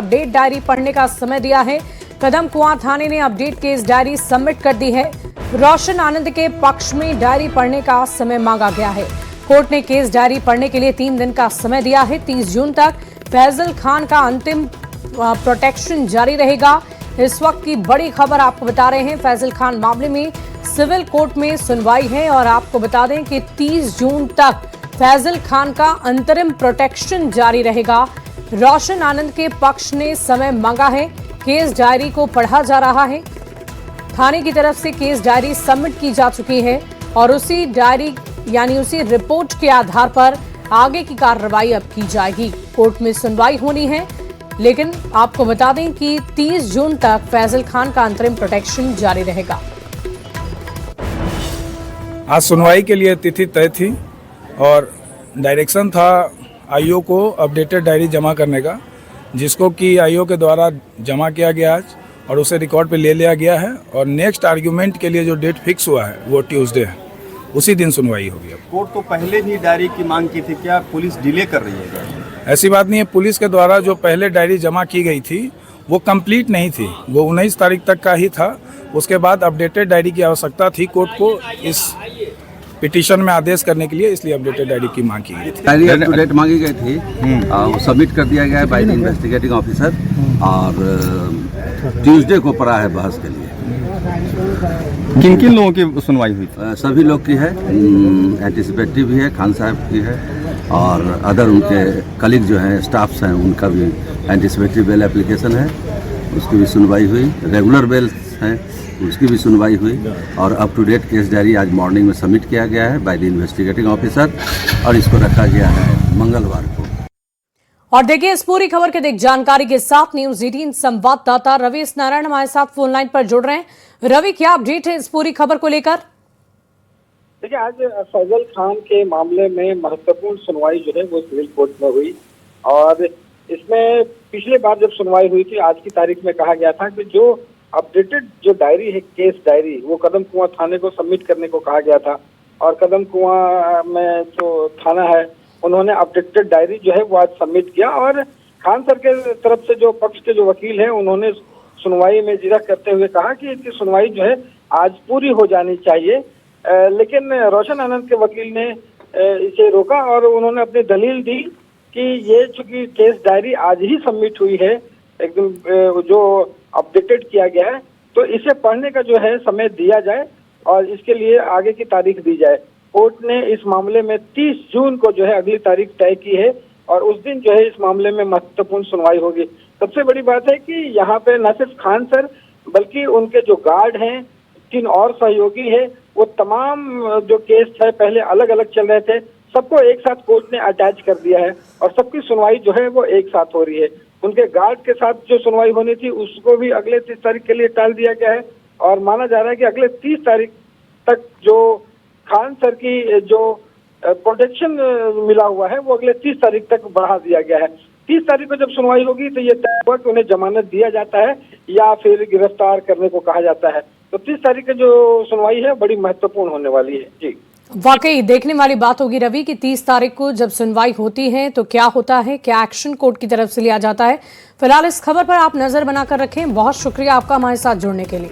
Update diary पढ़ने का समय दिया है। कदम कुआं थाने ने अपडेट केस डायरी सबमिट कर दी है। रोशन आनंद के पक्ष में डायरी पढ़ने का समय मांगा गया है। कोर्ट ने केस डायरी पढ़ने के लिए 3 दिन का समय दिया है। 30 जून तक फैजल खान का अंतिम प्रोटेक्शन जारी रहेगा। इस वक्त की बड़ी खबर आपको बता रहे हैं, फैजल खान मामले में सिविल कोर्ट में सुनवाई है और आपको बता दें कि 30 जून तक फैजल खान का अंतरिम प्रोटेक्शन जारी रहेगा। रोशन आनंद के पक्ष ने समय मांगा है। केस डायरी को पढ़ा जा रहा है। थाने की तरफ से केस डायरी सबमिट की जा चुकी है और उसी डायरी यानी उसी रिपोर्ट के आधार पर आगे की कार्रवाई अब की जाएगी। कोर्ट में सुनवाई होनी है, लेकिन आपको बता दें कि 30 जून तक फैजल खान का अंतरिम प्रोटेक्शन जारी रहेगा। आज सुनवाई के लिए तिथि तय थी और डायरेक्शन था आईओ को अपडेटेड डायरी जमा करने का, जिसको कि आईओ के द्वारा जमा किया गया आज और उसे रिकॉर्ड पे ले लिया गया है। और नेक्स्ट आर्ग्यूमेंट के लिए जो डेट फिक्स हुआ है वो ट्यूसडे है, उसी दिन सुनवाई होगी। अब कोर्ट तो पहले भी डायरी की मांग की थी, क्या पुलिस डिले कर रही है? ऐसी बात नहीं है। पुलिस के द्वारा जो पहले डायरी जमा की गई थी वो कंप्लीट नहीं थी, वो 19 तारीख तक का ही था। उसके बाद अपडेटेड डायरी की आवश्यकता थी कोर्ट को इस पिटीशन में आदेश करने के लिए, इसलिए अपडेटेड डायरी की मांग की गई थी। डायरी अप टू डेट मांगी गई थी, वो सबमिट कर दिया गया है बाय द इन्वेस्टिगेटिंग ऑफिसर और ट्यूसडे को पड़ा है बहस के लिए। किन किन लोगों की सुनवाई हुई थी? सभी लोग की है, एंटिसिपेटरी भी है, खान साहब की है और अदर उनके कलीग जो हैं स्टाफ्स हैं उनका भी एंटिसिपेटरी बेल एप्लीकेशन है, उसकी भी सुनवाई हुई। रेगुलर बेल हैं उसकी भी सुनवाई हुई और up to date case diary आज मॉर्निंग में सबमिट किया गया है बाय द इन्वेस्टिगेटिंग ऑफिसर और इसको रखा गया है मंगलवार को। और देखिए इस पूरी खबर के जानकारी के साथ न्यूज़ 18 संवाददाता रवि नारायण हमारे साथ फोन लाइन पर जुड़ रहे हैं। रवि, क्या अपडेट है इस पूरी खबर को लेकर? देखिए, आज फैजल खान के मामले में महत्वपूर्ण सुनवाई जो है वो सिविल कोर्ट में हुई और इसमें पिछले बार जब सुनवाई हुई थी आज की तारीख में कहा गया था कि जो अपडेटेड जो डायरी है केस डायरी वो कदम कुआं थाने को सबमिट करने को कहा गया था और कदम कुआं में जो थाना है उन्होंने अपडेटेड डायरी जो है वो आज सबमिट किया और खान सर के तरफ से जो पक्ष के जो वकील हैं उन्होंने सुनवाई में जिरह करते हुए कहा कि इसकी सुनवाई जो है आज पूरी हो जानी चाहिए। लेकिन रोशन आनंद के वकील ने इसे रोका और उन्होंने अपनी दलील दी कि ये चूंकि केस डायरी आज ही सबमिट हुई है, एकदम जो अपडेटेड किया गया है, तो इसे पढ़ने का जो है समय दिया जाए और इसके लिए आगे की तारीख दी जाए। कोर्ट ने इस मामले में 30 जून को जो है अगली तारीख तय की है और उस दिन जो है इस मामले में महत्वपूर्ण सुनवाई होगी। सबसे बड़ी बात है कि यहाँ पे न सिर्फ खान सर बल्कि उनके जो गार्ड हैं, 3 और सहयोगी है, वो तमाम जो केस है पहले अलग अलग चल रहे थे, सबको एक साथ कोर्ट ने अटैच कर दिया है और सबकी सुनवाई जो है वो एक साथ हो रही है। उनके गार्ड के साथ जो सुनवाई होनी थी उसको भी अगले 30 तारीख के लिए टाल दिया गया है और माना जा रहा है कि अगले 30 तारीख तक जो खान सर की जो प्रोटेक्शन मिला हुआ है वो अगले 30 तारीख तक बढ़ा दिया गया है। 30 तारीख को जब सुनवाई होगी तो ये तय हुआ कि उन्हें जमानत दिया जाता है या फिर गिरफ्तार करने को कहा जाता है। तो 30 तारीख की जो सुनवाई है बड़ी महत्वपूर्ण होने वाली है। जी, वाकई देखने वाली बात होगी रवि कि 30 तारीख को जब सुनवाई होती है तो क्या होता है, क्या एक्शन कोर्ट की तरफ से लिया जाता है। फिलहाल इस खबर पर आप नजर बनाकर रखें। बहुत शुक्रिया आपका हमारे साथ जुड़ने के लिए।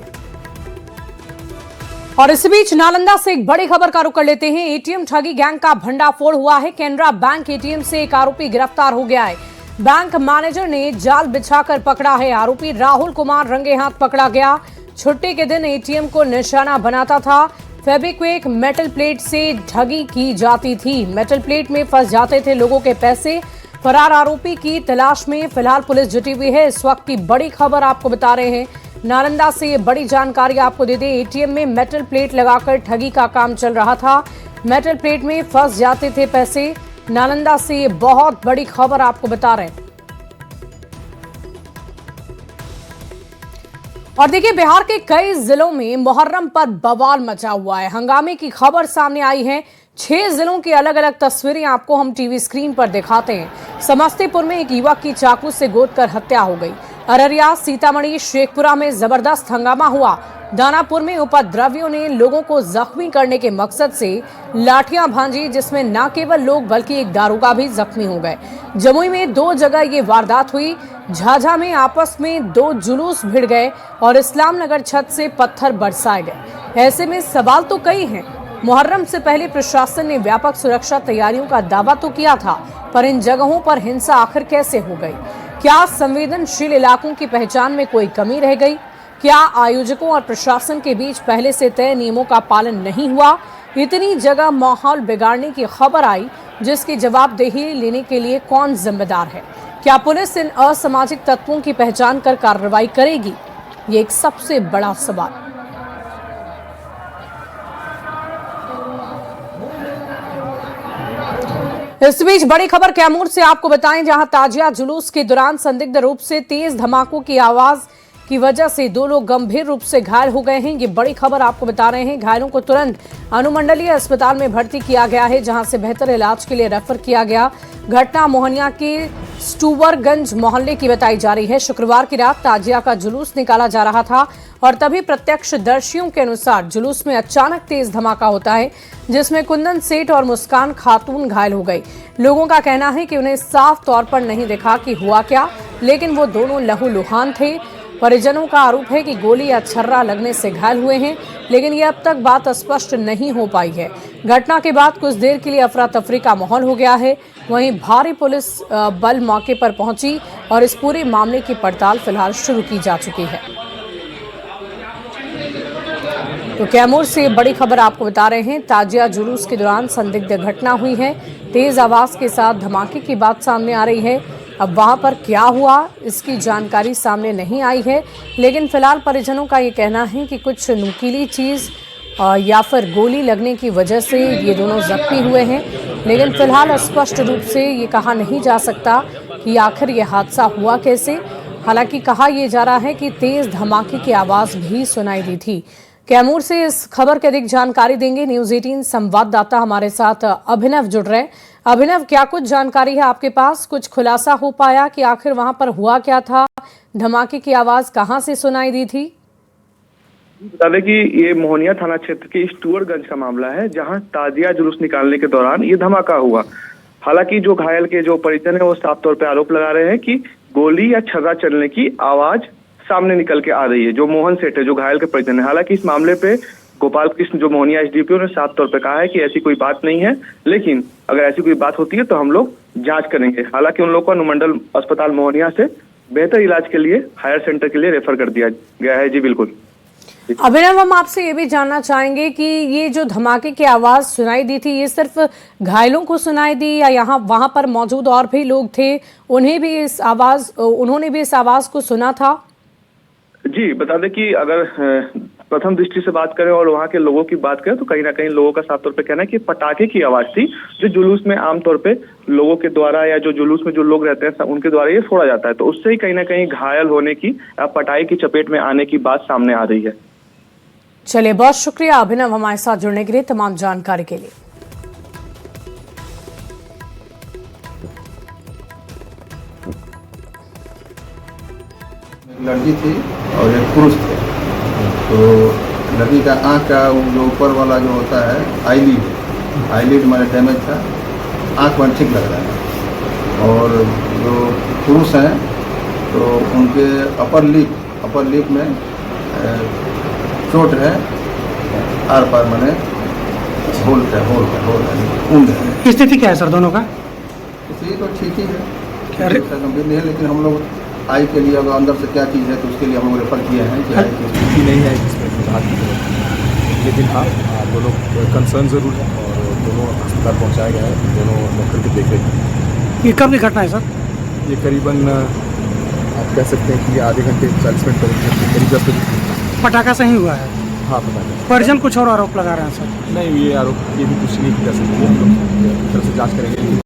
और इसी बीच नालंदा से एक बड़ी खबर का रुख कर लेते हैं। एटीएम ठगी गैंग का भंडाफोड़ हुआ है। केनरा बैंक एटीएम से एक आरोपी गिरफ्तार हो गया है। बैंक मैनेजर ने जाल बिछाकर पकड़ा है। आरोपी राहुल कुमार रंगे हाथ पकड़ा गया। छुट्टी के दिन एटीएम को निशाना बनाता था। फेविक्विक मेटल प्लेट से ठगी की जाती थी। मेटल प्लेट में फंस जाते थे लोगों के पैसे। फरार आरोपी की तलाश में फिलहाल पुलिस जुटी हुई है। इस वक्त की बड़ी खबर आपको बता रहे हैं। नालंदा से ये बड़ी जानकारी आपको दे दें। एटीएम में मेटल प्लेट लगाकर ठगी का काम चल रहा था। मेटल प्लेट में फंस जाते थे पैसे। नालंदा से ये बहुत बड़ी खबर आपको बता रहे हैं। और देखिए बिहार के कई जिलों में मुहर्रम पर बवाल मचा हुआ है। हंगामे की खबर सामने आई है। 6 जिलों की अलग अलग तस्वीरें आपको हम टीवी स्क्रीन पर दिखाते हैं। समस्तीपुर में एक युवक की चाकू से गोदकर हत्या हो गई। अररिया, सीतामढ़ी, शेखपुरा में जबरदस्त हंगामा हुआ। दानापुर में उपद्रवियों ने लोगों को जख्मी करने के मकसद से लाठियां भांजी, जिसमें न केवल लोग बल्कि एक दारोगा भी जख्मी हो गए। जमुई में 2 जगह ये वारदात हुई। झाझा में आपस में 2 जुलूस भिड़ गए और इस्लाम नगर छत से पत्थर बरसाए गए। ऐसे में सवाल तो कई हैं। मुहर्रम से पहले प्रशासन ने व्यापक सुरक्षा तैयारियों का दावा तो किया था, पर इन जगहों पर हिंसा आखिर कैसे हो गई? क्या संवेदनशील इलाकों की पहचान में कोई कमी रह गई? क्या आयोजकों और प्रशासन के बीच पहले से तय नियमों का पालन नहीं हुआ? इतनी जगह माहौल बिगाड़ने की खबर आई, जिसकी जवाबदेही लेने के लिए कौन जिम्मेदार है? क्या पुलिस इन असामाजिक तत्वों की पहचान कर कार्रवाई करेगी? ये एक सबसे बड़ा सवाल। इस बीच बड़ी खबर कैमूर से आपको बताएं, जहां ताजिया जुलूस के दौरान संदिग्ध रूप से तेज धमाकों की आवाज की वजह से 2 लोग गंभीर रूप से घायल हो गए हैं। ये बड़ी खबर आपको बता रहे हैं। घायलों को तुरंत अनुमंडलीय अस्पताल में भर्ती किया गया है, जहां से बेहतर इलाज के लिए रेफर किया गया। घटना मोहनिया के स्टूवरगंज मोहल्ले की बताई जा रही है। शुक्रवार की रात ताजिया का जुलूस निकाला जा रहा था और तभी प्रत्यक्षदर्शियों के अनुसार जुलूस में अचानक तेज धमाका होता है, जिसमें कुंदन सेठ और मुस्कान खातून घायल हो गई। लोगों का कहना है कि उन्हें साफ तौर पर नहीं दिखा कि हुआ क्या, लेकिन वो दोनों लहूलुहान थे। परिजनों का आरोप है कि गोली या छर्रा लगने से घायल हुए हैं, लेकिन ये अब तक बात स्पष्ट नहीं हो पाई है। घटना के बाद कुछ देर के लिए अफरा तफरी का माहौल हो गया है। वहीं भारी पुलिस बल मौके पर पहुंची और इस पूरे मामले की पड़ताल फिलहाल शुरू की जा चुकी है। तो कैमूर से बड़ी खबर आपको बता रहे हैं। ताजिया जुलूस के दौरान संदिग्ध घटना हुई है। तेज आवाज के साथ धमाके की बात सामने आ रही है। अब वहां पर क्या हुआ, इसकी जानकारी सामने नहीं आई है, लेकिन फिलहाल परिजनों का ये कहना है कि कुछ नुकीली चीज़ या फिर गोली लगने की वजह से ये दोनों जख्मी हुए हैं। लेकिन फिलहाल स्पष्ट रूप से ये कहा नहीं जा सकता कि आखिर ये हादसा हुआ कैसे। हालांकि कहा यह जा रहा है कि तेज धमाके की आवाज़ भी सुनाई दी थी। कैमूर से इस खबर की अधिक जानकारी देंगे न्यूज़ 18 संवाददाता हमारे साथ अभिनव जुड़ रहे हैं। अभिनव, क्या कुछ जानकारी है आपके पास? कुछ खुलासा हो पाया कि आखिर वहां पर हुआ क्या था? धमाके की आवाज कहां से सुनाई दी थी? बता दें कि ये मोहनिया थाना क्षेत्र के स्टूवरगंज का मामला है, जहां ताजिया जुलूस निकालने के दौरान ये धमाका हुआ। हालांकि जो घायल के जो परिजन है वो साफ तौर पर आरोप लगा रहे हैं कि गोली या छर्रा चलने की आवाज सामने निकल के आ रही है। जो मोहन सेठ है, जो घायल के परिजन है, हालांकि इस मामले पे गोपाल कृष्ण जो मोहनिया एसडीपीओ ने साफ तौर पे कहा है कि ऐसी कोई बात नहीं है, लेकिन अगर ऐसी कोई बात होती है तो हम लोग जांच करेंगे। हालांकि उन लोगों को अनुमंडल अस्पताल मोहनिया से बेहतर इलाज के लिए हायर सेंटर के लिए रेफर कर दिया गया है। जी बिल्कुल। अभिनव, हम आपसे ये भी जानना चाहेंगे कि ये जो धमाके की आवाज सुनाई दी थी, ये सिर्फ घायलों को सुनाई दी या यहाँ वहां पर मौजूद और भी लोग थे, उन्होंने भी इस आवाज को सुना था? जी बता दें कि अगर प्रथम दृष्टि से बात करें और वहाँ के लोगों की बात करें तो कहीं ना कहीं लोगों का साफ तौर पे कहना है कि पटाखे की आवाज थी, जो जुलूस में आमतौर पे लोगों के द्वारा या जो जुलूस में जो लोग रहते हैं उनके द्वारा ये फोड़ा जाता है, तो उससे ही कहीं ना कहीं घायल होने की या पटाखे की चपेट में आने की बात सामने आ रही है। चलिए, बहुत शुक्रिया अभिनव हमारे साथ जुड़ने के लिए, तमाम जानकारी के लिए। लड़की थी और एक पुरुष थे। तो लड़की का आँख का जो ऊपर वाला जो होता है आईलिड हमारे डैमेज था, आँख में ठीक लग रहा है। और जो पुरुष हैं तो उनके अपर लिप में चोट है, आर पार मैंने होल है। स्थिति क्या है सर दोनों का? स्थिति तो ठीक ही है, गंभीर नहीं है, लेकिन हम लोग आई के लिए अगर अंदर से क्या चीज़ है तो उसके लिए हम लोग रेफर किए हैं कि आई की स्थिति नहीं है जिसमें हाथ की जरूरत है। लेकिन हाँ, दोनों कंसर्न ज़रूर है और दोनों अस्पताल पहुंचाया गया है, दोनों डॉक्टर की देख रेख। ये कब की घटना है सर? ये करीबन आप कह सकते हैं कि आधे घंटे 40 मिनट करीब 10 बजे। पटाखा से ही हुआ है? हाँ पता नहीं। परिजन कुछ और आरोप लगा रहे हैं सर? नहीं, ये आरोप ये भी कुछ नहीं किया सकते, हम लोग तरफ से जाँच करेंगे।